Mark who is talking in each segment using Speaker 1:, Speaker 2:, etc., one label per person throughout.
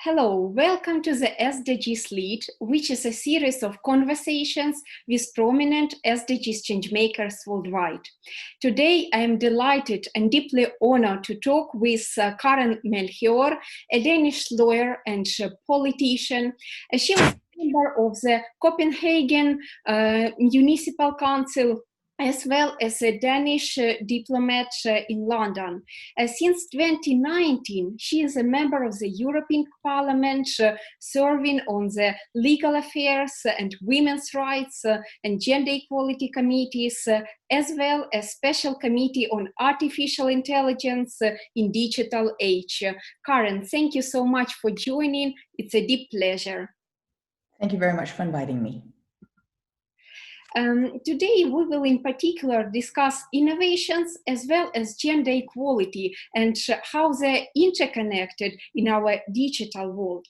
Speaker 1: Hello, welcome to the SDGs Lead, which is a series of conversations with prominent SDGs changemakers worldwide. Today, I am delighted and deeply honored to talk with Karen Melchior, a Danish lawyer and politician. She was a member of the Copenhagen Municipal Council, as well as a Danish diplomat in London. Since 2019, she is a member of the European Parliament, serving on the Legal Affairs and Women's Rights and Gender Equality Committees, as well as Special Committee on Artificial Intelligence in Digital Age. Karen, thank you so much for joining. It's a deep pleasure.
Speaker 2: Thank you very much for inviting me.
Speaker 1: Today, we will in particular discuss innovations as well as gender equality and how they're interconnected in our digital world.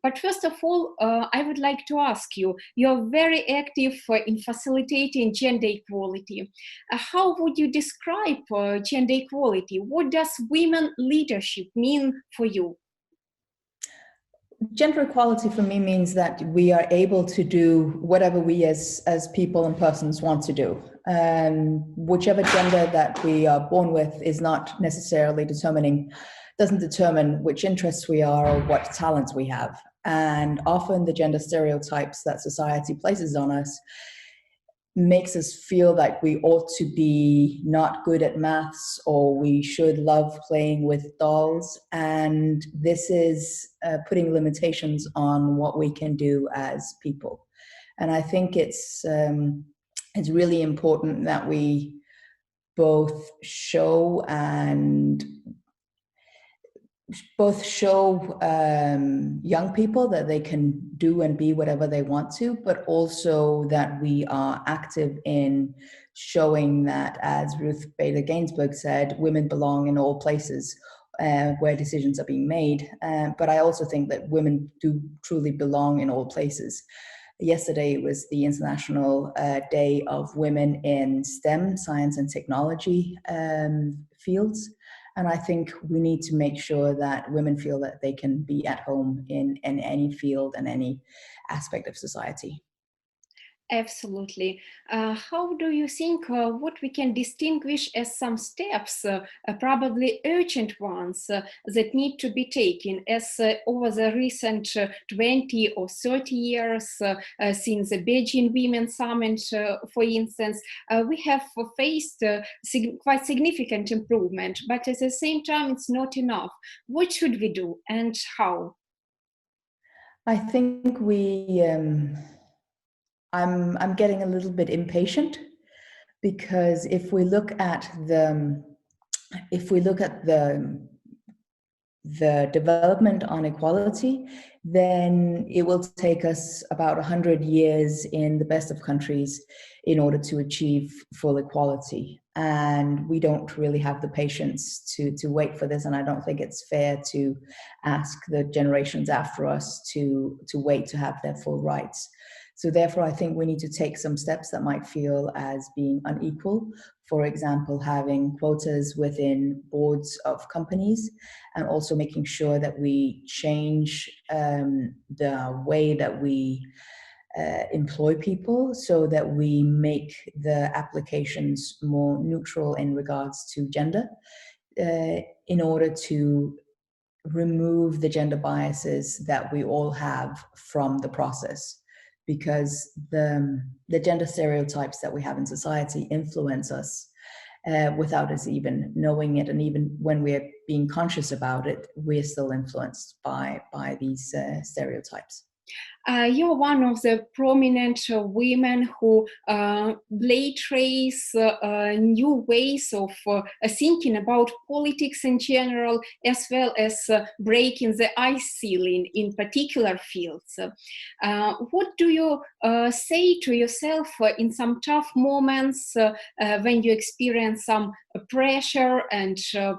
Speaker 1: But first of all, I would like to ask you, you're very active in facilitating gender equality. How would you describe gender equality? What does women leadership mean for you?
Speaker 2: Gender equality for me means that we are able to do whatever we as people and persons want to do. Whichever gender that we are born with is not necessarily doesn't determine which interests we are or what talents we have. And often the gender stereotypes that society places on us makes us feel like we ought to be not good at maths or we should love playing with dolls. And this is putting limitations on what we can do as people. And I think it's really important that we both show young people that they can do and be whatever they want to, but also that we are active in showing that, as Ruth Bader Ginsburg said, women belong in all places where decisions are being made. But I also think that women do truly belong in all places. Yesterday was the International Day of Women in STEM, science and technology fields. And I think we need to make sure that women feel that they can be at home in any field and any aspect of society.
Speaker 1: Absolutely. How do you think what we can distinguish as some steps, probably urgent ones, that need to be taken as over the recent 20 or 30 years since the Beijing Women's Summit, for instance, we have faced quite significant improvement, but at the same time, it's not enough. What should we do and how?
Speaker 2: I think I'm getting a little bit impatient because if we look at the development on equality, then it will take us about 100 years in the best of countries in order to achieve full equality. And we don't really have the patience to wait for this. And I don't think it's fair to ask the generations after us to wait to have their full rights. So therefore, I think we need to take some steps that might feel as being unequal. For example, having quotas within boards of companies, and also making sure that we change the way that we employ people so that we make the applications more neutral in regards to gender, in order to remove the gender biases that we all have from the process. Because the gender stereotypes that we have in society influence us without us even knowing it. And even when we're being conscious about it, we're still influenced by these stereotypes.
Speaker 1: You're one of the prominent women who laid trace new ways of thinking about politics in general, as well as breaking the ice ceiling in particular fields. What do you say to yourself in some tough moments when you experience some pressure and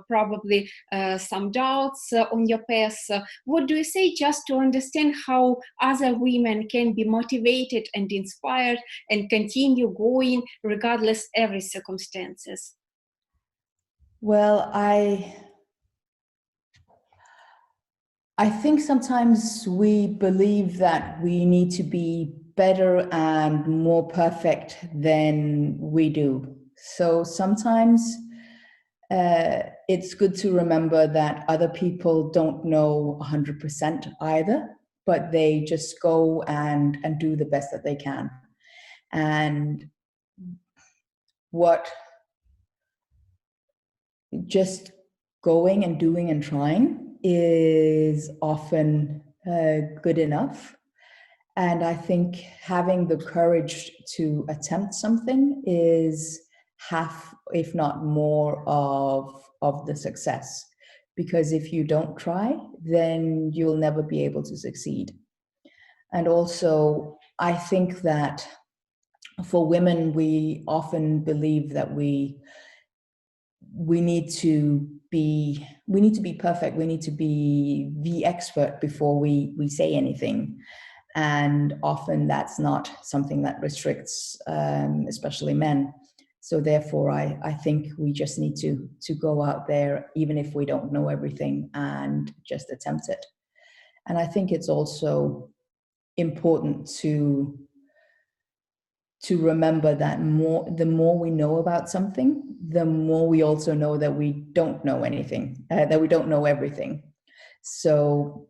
Speaker 1: probably some doubts on your path? What do you say just to understand how other women can be motivated and inspired and continue going regardless every circumstances?
Speaker 2: Well, I think sometimes we believe that we need to be better and more perfect than we do. So sometimes it's good to remember that other people don't know 100% either, but they just go and do the best that they can. And what just going and doing and trying is often good enough. And I think having the courage to attempt something is half, if not more, of the success. Because if you don't try, then you'll never be able to succeed. And also, I think that for women, we often believe that we need to be perfect. We need to be the expert before we say anything. And often that's not something that restricts, especially men. So therefore, I think we just need to go out there, even if we don't know everything, and just attempt it. And I think it's also important to remember that the more we know about something, the more we also know that we don't know anything, that we don't know everything. So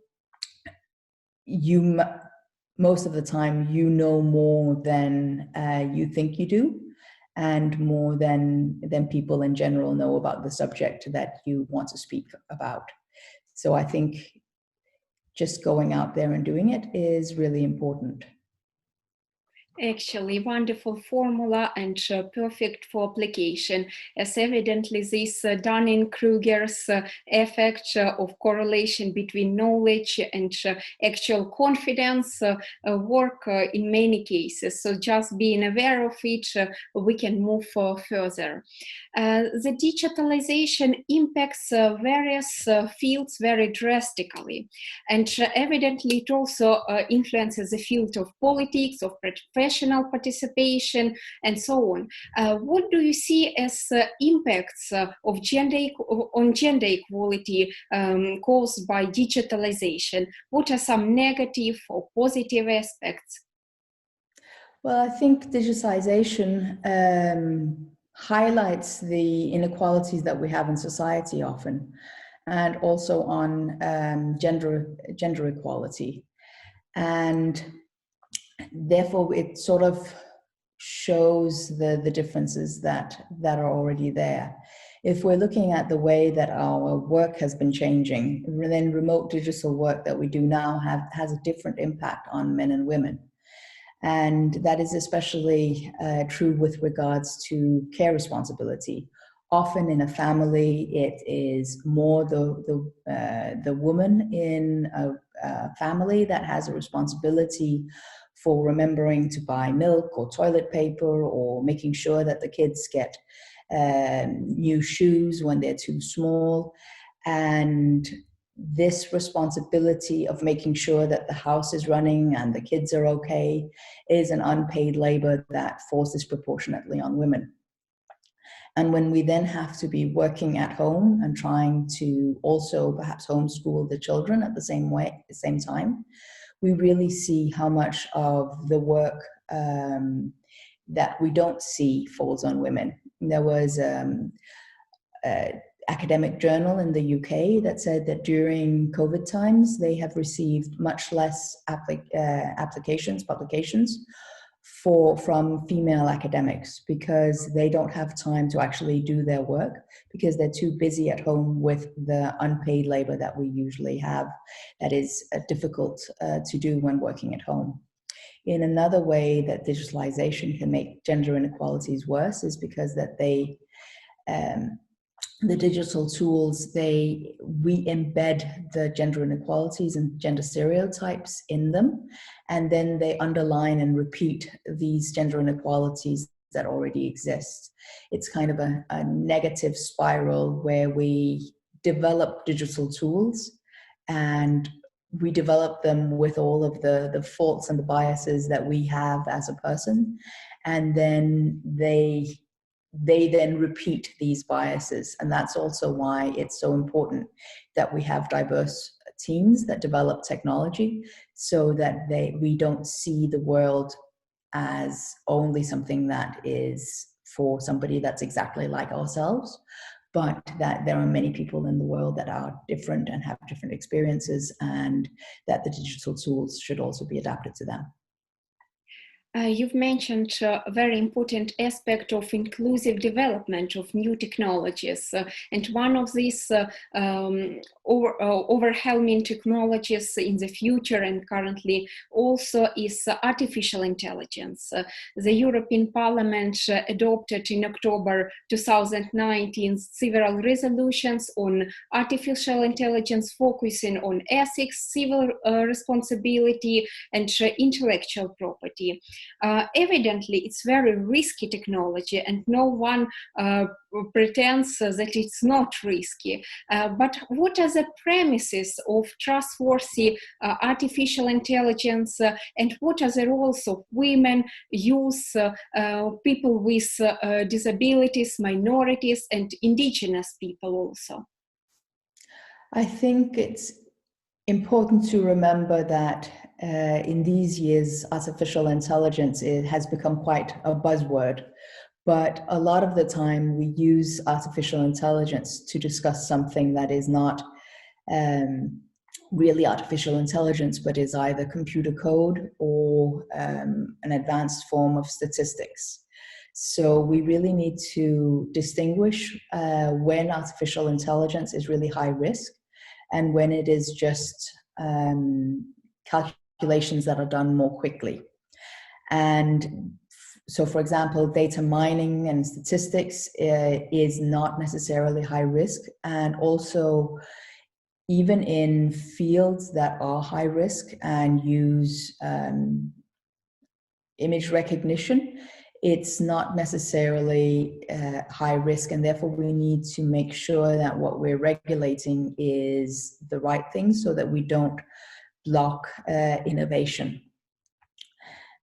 Speaker 2: most of the time, you know more than you think you do, and more than people in general know about the subject that you want to speak about. So I think just going out there and doing it is really important.
Speaker 1: Actually, wonderful formula and perfect for application, as evidently this Dunning-Kruger's effect of correlation between knowledge and actual confidence work in many cases. So just being aware of it, we can move further. The digitalization impacts various fields very drastically, and evidently it also influences the field of politics, of professional participation, and so on. What do you see as impacts of gender equality caused by digitalization? What are some negative or positive aspects?
Speaker 2: Well, I think digitization highlights the inequalities that we have in society often, and also on gender equality. And therefore, it sort of shows the differences that are already there. If we're looking at the way that our work has been changing, then remote digital work that we do now has a different impact on men and women. And that is especially true with regards to care responsibility. Often in a family, it is more the woman in a family that has a responsibility for remembering to buy milk or toilet paper, or making sure that the kids get new shoes when they're too small. And this responsibility of making sure that the house is running and the kids are okay is an unpaid labor that falls disproportionately on women. And when we then have to be working at home and trying to also perhaps homeschool the children at the same time, we really see how much of the work that we don't see falls on women. There was academic journal in the UK that said that during COVID times, they have received much less publications from female academics, because they don't have time to actually do their work, because they're too busy at home with the unpaid labor that we usually have, that is difficult to do when working at home. In another way that digitalization can make gender inequalities worse is because that the digital tools, we embed the gender inequalities and gender stereotypes in them, and then they underline and repeat these gender inequalities that already exist. It's kind of a negative spiral where we develop digital tools, and we develop them with all of the faults and the biases that we have as a person, and then they then repeat these biases. And that's also why it's so important that we have diverse teams that develop technology so that we don't see the world as only something that is for somebody that's exactly like ourselves, but that there are many people in the world that are different and have different experiences, and that the digital tools should also be adapted to them.
Speaker 1: You've mentioned a very important aspect of inclusive development of new technologies. And one of these overwhelming technologies in the future and currently also is artificial intelligence. The European Parliament adopted in October 2019 several resolutions on artificial intelligence, focusing on ethics, civil responsibility, and intellectual property. Evidently, it's very risky technology, and no one pretends that it's not risky. But what are the premises of trustworthy artificial intelligence, and what are the roles of women, youth, people with disabilities, minorities, and indigenous people also?
Speaker 2: I think it's important to remember that in these years, artificial intelligence has become quite a buzzword, but a lot of the time we use artificial intelligence to discuss something that is not really artificial intelligence, but is either computer code or an advanced form of statistics. So we really need to distinguish when artificial intelligence is really high risk and when it is just calculations that are done more quickly. And so, for example, data mining and statistics is not necessarily high risk. And also, even in fields that are high risk and use image recognition, it's not necessarily high risk, and therefore we need to make sure that what we're regulating is the right thing so that we don't block innovation.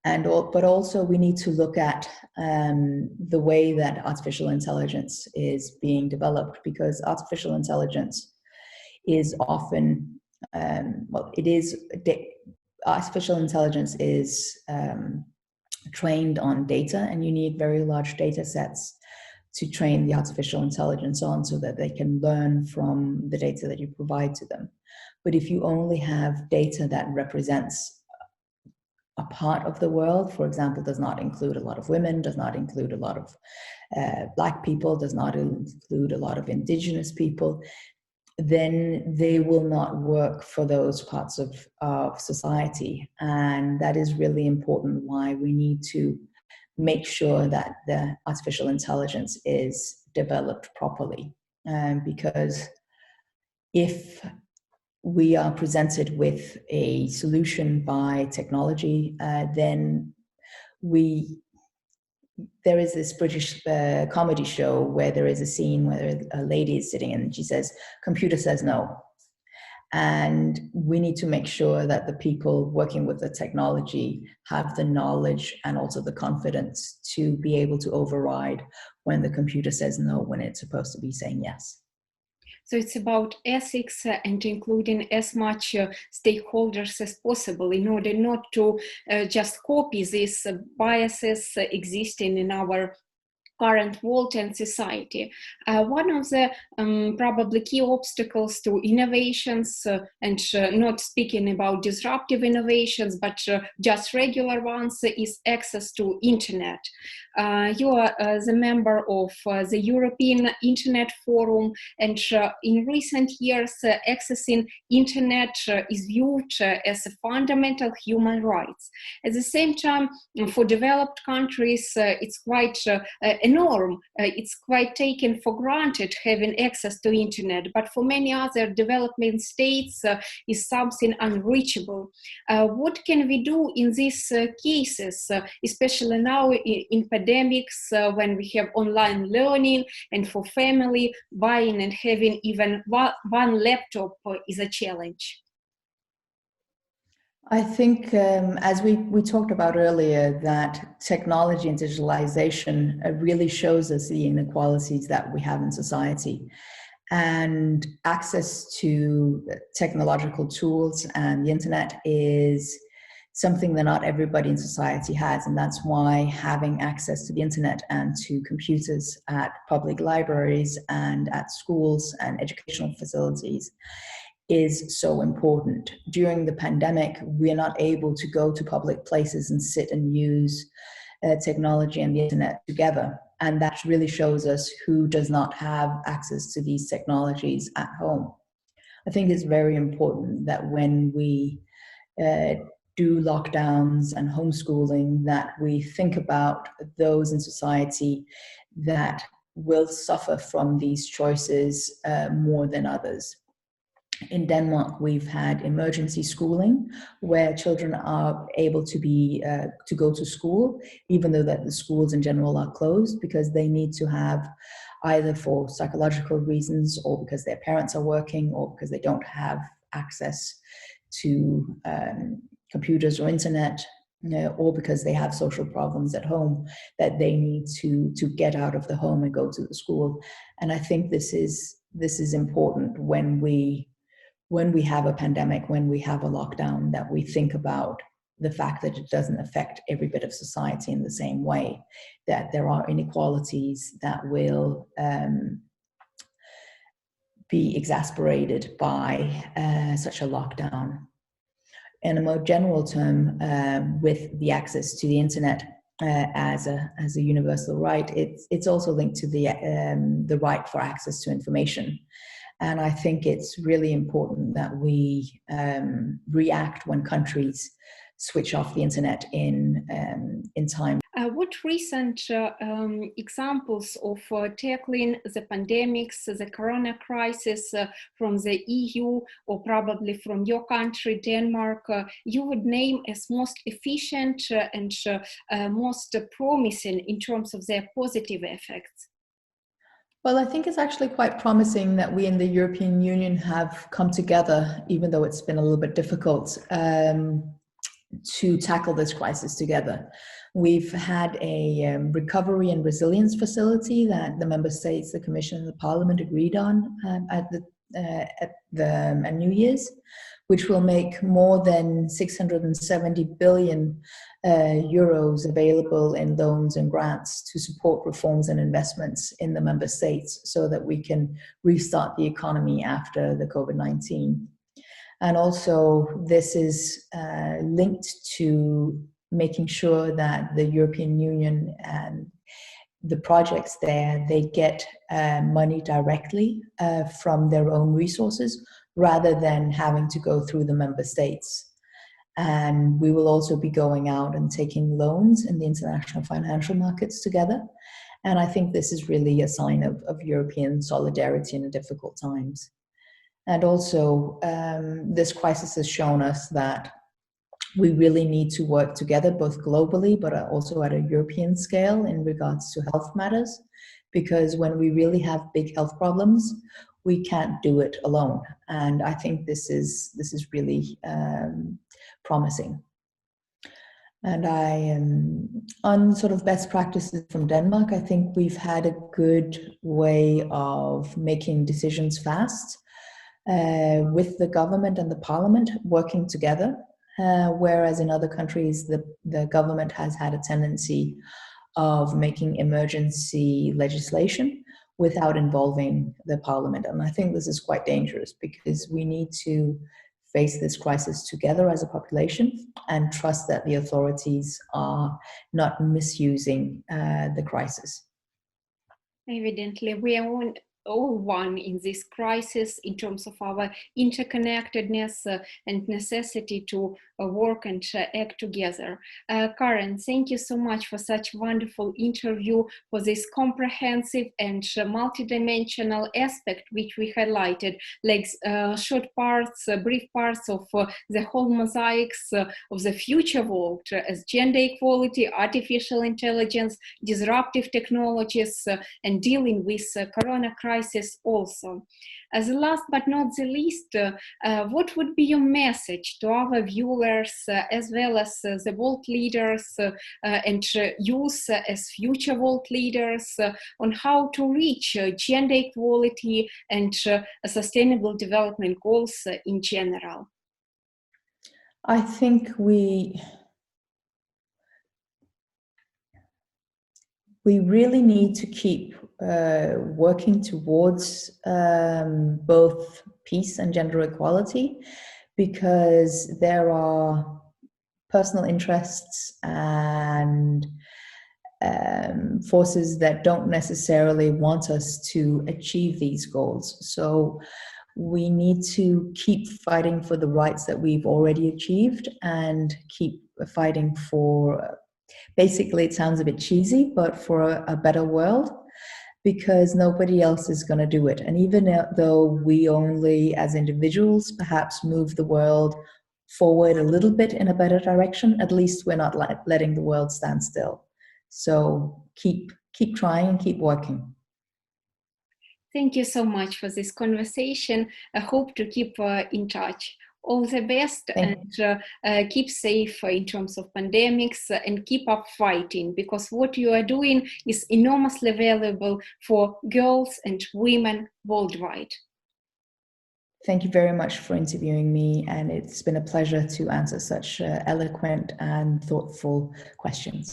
Speaker 2: But also we need to look at the way that artificial intelligence is being developed, because artificial intelligence is often, artificial intelligence is trained on data, and you need very large data sets to train the artificial intelligence on so that they can learn from the data that you provide to them. But if you only have data that represents a part of the world, for example, does not include a lot of women, does not include a lot of Black people, does not include a lot of indigenous people, then they will not work for those parts of society. And that is really important, why we need to make sure that the artificial intelligence is developed properly. Because if we are presented with a solution by technology, then there is this British comedy show where there is a scene where a lady is sitting and she says, "Computer says no." And we need to make sure that the people working with the technology have the knowledge and also the confidence to be able to override when the computer says no, when it's supposed to be saying yes.
Speaker 1: So it's about ethics and including as much stakeholders as possible in order not to just copy these biases existing in our current world and society. One of the probably key obstacles to innovations, and not speaking about disruptive innovations, but just regular ones, is access to internet. You are the member of the European Internet Forum, and in recent years, accessing internet is viewed as a fundamental human right. At the same time, for developed countries, it's quite a norm. It's quite taken for granted having access to internet, but for many other developing states is something unreachable. What can we do in these cases, especially now in pandemics, when we have online learning, and for family, buying and having even one laptop is a challenge?
Speaker 2: I think, as we talked about earlier, that technology and digitalization really shows us the inequalities that we have in society. And access to technological tools and the internet is something that not everybody in society has. And that's why having access to the internet and to computers at public libraries and at schools and educational facilities is so important. During the pandemic, we are not able to go to public places and sit and use technology and the internet together. And that really shows us who does not have access to these technologies at home. I think it's very important that when we do lockdowns and homeschooling, that we think about those in society that will suffer from these choices more than others. In Denmark, we've had emergency schooling where children are able to go to school, even though that the schools in general are closed, because they need to have, either for psychological reasons or because their parents are working or because they don't have access to computers or internet, or because they have social problems at home, that they need to get out of the home and go to the school. And I think this is important when we have a pandemic, when we have a lockdown, that we think about the fact that it doesn't affect every bit of society in the same way, that there are inequalities that will be exacerbated by such a lockdown. In a more general term, with the access to the internet as a universal right, it's also linked to the right for access to information. And I think it's really important that we react when countries switch off the internet in time.
Speaker 1: What recent examples of tackling the pandemics, the corona crisis from the EU, or probably from your country, Denmark, you would name as most efficient and most promising in terms of their positive effects?
Speaker 2: Well, I think it's actually quite promising that we in the European Union have come together, even though it's been a little bit difficult, to tackle this crisis together. We've had a recovery and resilience facility that the member states, the Commission, and the Parliament agreed on at the New Year's, which will make more than 670 billion euros available in loans and grants to support reforms and investments in the member states so that we can restart the economy after the COVID-19. And also this is linked to making sure that the European Union and the projects there, they get money directly from their own resources rather than having to go through the member states. And we will also be going out and taking loans in the international financial markets together. And I think this is really a sign of European solidarity in difficult times. And also, this crisis has shown us that we really need to work together, both globally, but also at a European scale in regards to health matters. Because when we really have big health problems, we can't do it alone. And I think this is really promising. And on sort of best practices from Denmark, I think we've had a good way of making decisions fast with the government and the parliament working together, whereas in other countries, the government has had a tendency of making emergency legislation without involving the parliament. And I think this is quite dangerous because we need to face this crisis together as a population and trust that the authorities are not misusing the crisis.
Speaker 1: Evidently, we are all one in this crisis in terms of our interconnectedness and necessity to work and act together. Karen, thank you so much for such wonderful interview, for this comprehensive and multidimensional aspect which we highlighted, like short parts, brief parts of the whole mosaics of the future world as gender equality, artificial intelligence, disruptive technologies, and dealing with corona crisis crisis also. As a last but not the least, what would be your message to our viewers as well as the world leaders and youth as future world leaders on how to reach gender equality and sustainable development goals in general?
Speaker 2: I think we really need to keep working towards both peace and gender equality, because there are personal interests and forces that don't necessarily want us to achieve these goals. So we need to keep fighting for the rights that we've already achieved and keep fighting for, basically it sounds a bit cheesy, but for a better world, because nobody else is going to do it. And even though we only as individuals perhaps move the world forward a little bit in a better direction, at least we're not letting the world stand still. So keep trying and keep working.
Speaker 1: Thank you so much for this conversation. I hope to keep in touch. All the best, and keep safe in terms of pandemics, and keep up fighting, because what you are doing is enormously valuable for girls and women worldwide.
Speaker 2: Thank you very much for interviewing me, and it's been a pleasure to answer such eloquent and thoughtful questions.